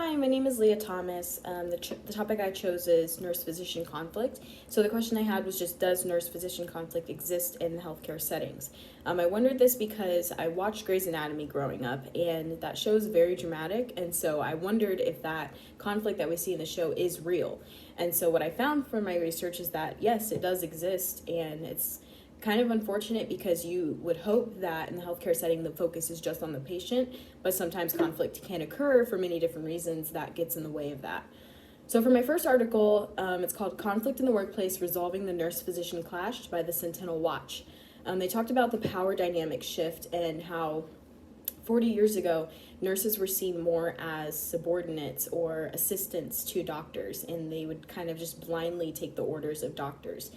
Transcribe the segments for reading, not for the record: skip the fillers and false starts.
Hi, my name is Leah Thomas. The topic I chose is nurse-physician conflict. So the question I had was just, does nurse-physician conflict exist in the healthcare settings? I wondered this because I watched Grey's Anatomy growing up, and that show is very dramatic, and so I wondered if that conflict that we see in the show is real. And so what I found from my research is that, yes, it does exist, and it's kind of unfortunate because you would hope that in the healthcare setting the focus is just on the patient, but sometimes conflict can occur for many different reasons that gets in the way of that. So for my first article, it's called Conflict in the Workplace, Resolving the Nurse-Physician Clash by the Sentinel Watch. They talked about the power dynamic shift and how 40 years ago, nurses were seen more as subordinates or assistants to doctors, and they would kind of just blindly take the orders of doctors.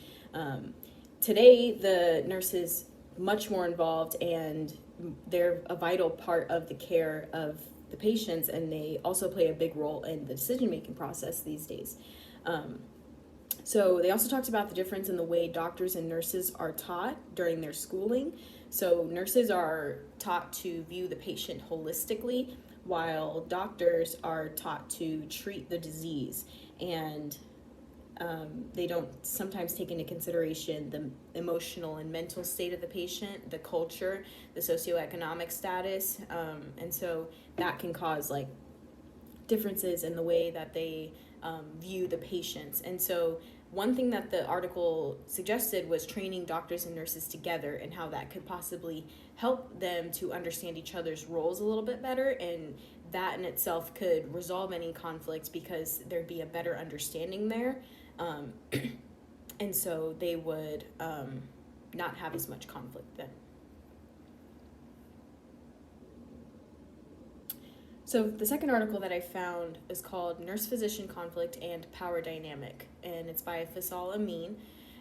Today, the nurse is much more involved, and they're a vital part of the care of the patients, and they also play a big role in the decision-making process these days. So they also talked about the difference in the way doctors and nurses are taught during their schooling. So nurses are taught to view the patient holistically, while doctors are taught to treat the disease. And they don't sometimes take into consideration the emotional and mental state of the patient, the culture, the socioeconomic status, and so that can cause like differences in the way that they view the patients. And so one thing that the article suggested was training doctors and nurses together and how that could possibly help them to understand each other's roles a little bit better, and that in itself could resolve any conflict because there'd be a better understanding there. And so they would not have as much conflict then. So the second article that I found is called Nurse-Physician Conflict and Power Dynamic, and it's by Faisal Amin,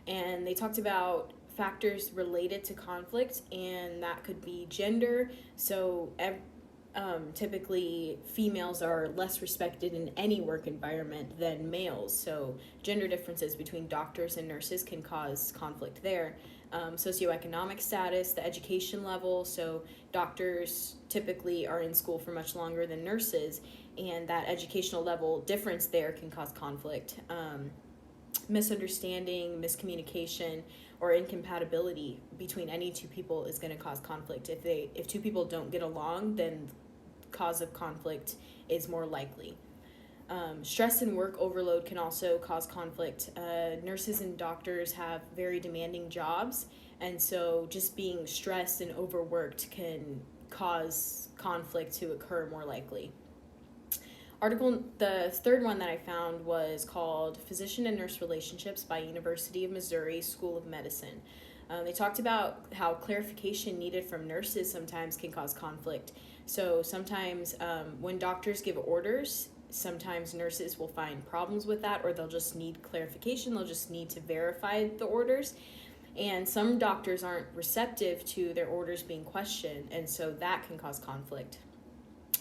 and they talked about factors related to conflict, and that could be gender. So typically females are less respected in any work environment than males, so gender differences between doctors and nurses can cause conflict there. Socioeconomic status, the education level, so doctors typically are in school for much longer than nurses, and that educational level difference there can cause conflict. Misunderstanding, miscommunication, or incompatibility between any two people is going to cause conflict. If two people don't get along, then cause of conflict is more likely. Stress and work overload can also cause conflict. Nurses and doctors have very demanding jobs, and so just being stressed and overworked can cause conflict to occur more likely. The third one that I found was called Physician and Nurse Relationships by University of Missouri School of Medicine. They talked about how clarification needed from nurses sometimes can cause conflict. So sometimes when doctors give orders, sometimes nurses will find problems with that, or they'll just need clarification, they'll just need to verify the orders. And some doctors aren't receptive to their orders being questioned, and so that can cause conflict.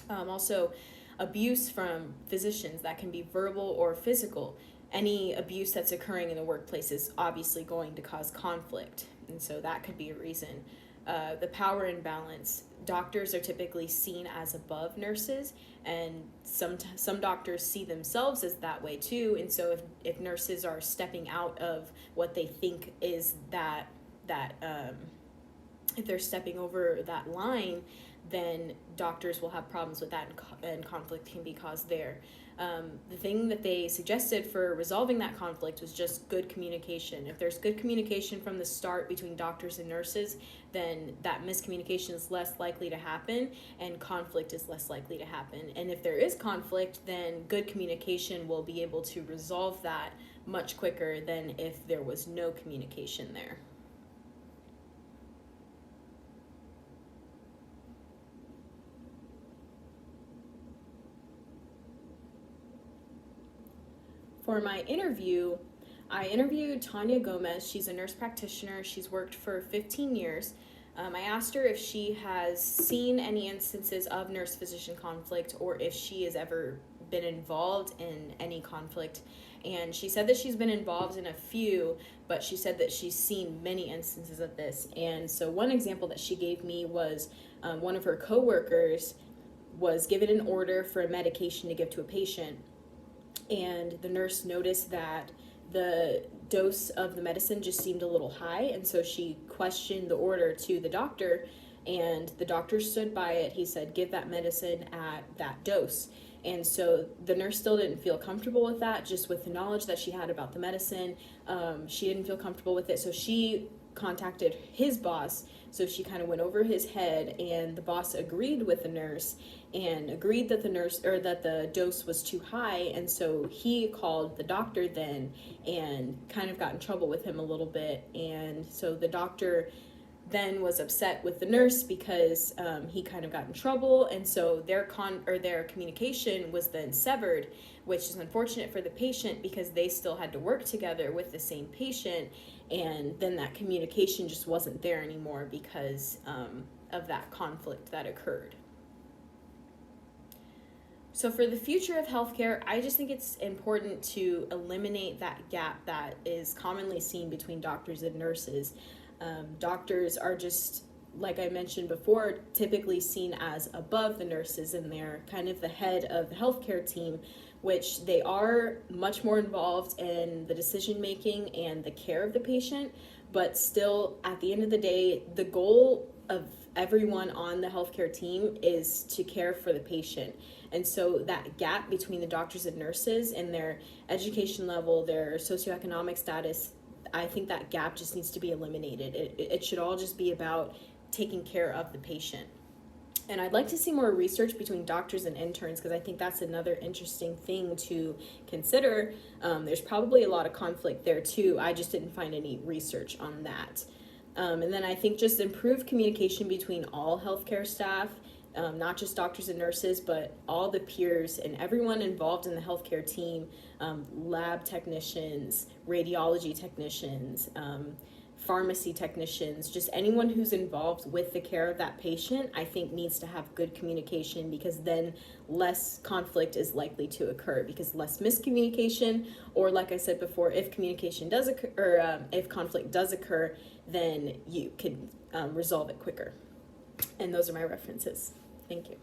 Also, abuse from physicians, that can be verbal or physical. Any abuse that's occurring in the workplace is obviously going to cause conflict, and so that could be a reason. The power imbalance. Doctors are typically seen as above nurses, and some doctors see themselves as that way too, and so if nurses are stepping out of what they think is that if they're stepping over that line, then doctors will have problems with that, and conflict can be caused there. The thing that they suggested for resolving that conflict was just good communication. If there's good communication from the start between doctors and nurses, then that miscommunication is less likely to happen and conflict is less likely to happen. And if there is conflict, then good communication will be able to resolve that much quicker than if there was no communication there. For my interview, I interviewed Tanya Gomez. She's a nurse practitioner. She's worked for 15 years. I asked her if she has seen any instances of nurse-physician conflict or if she has ever been involved in any conflict. And she said that she's been involved in a few, but she said that she's seen many instances of this. And so one example that she gave me was one of her coworkers was given an order for a medication to give to a patient, and the nurse noticed that the dose of the medicine just seemed a little high, and so she questioned the order to the doctor, and the doctor stood by it. He said, give that medicine at that dose. And so the nurse still didn't feel comfortable with that, just with the knowledge that she had about the medicine. She didn't feel comfortable with it, so she contacted his boss. So she kind of went over his head, and the boss agreed with the nurse and agreed that the dose was too high. And so he called the doctor then and kind of got in trouble with him a little bit. And so the doctor then was upset with the nurse because he kind of got in trouble, and so their communication was then severed, which is unfortunate for the patient because they still had to work together with the same patient, and then that communication just wasn't there anymore because of that conflict that occurred. So for the future of healthcare, I just think it's important to eliminate that gap that is commonly seen between doctors and nurses. Doctors are just, like I mentioned before, typically seen as above the nurses, and they're kind of the head of the healthcare team, which they are much more involved in the decision making and the care of the patient. But still, at the end of the day, the goal of everyone on the healthcare team is to care for the patient. And so that gap between the doctors and nurses and their education level, their socioeconomic status, I think that gap just needs to be eliminated. It should all just be about taking care of the patient. And I'd like to see more research between doctors and interns, because I think that's another interesting thing to consider. There's probably a lot of conflict there too. I just didn't find any research on that. And then I think just improved communication between all healthcare staff, not just doctors and nurses, but all the peers and everyone involved in the healthcare team, lab technicians, radiology technicians, pharmacy technicians, just anyone who's involved with the care of that patient, I think needs to have good communication, because then less conflict is likely to occur, because less miscommunication, or like I said before, if communication does occur, or if conflict does occur, then you can resolve it quicker. And those are my references. Thank you.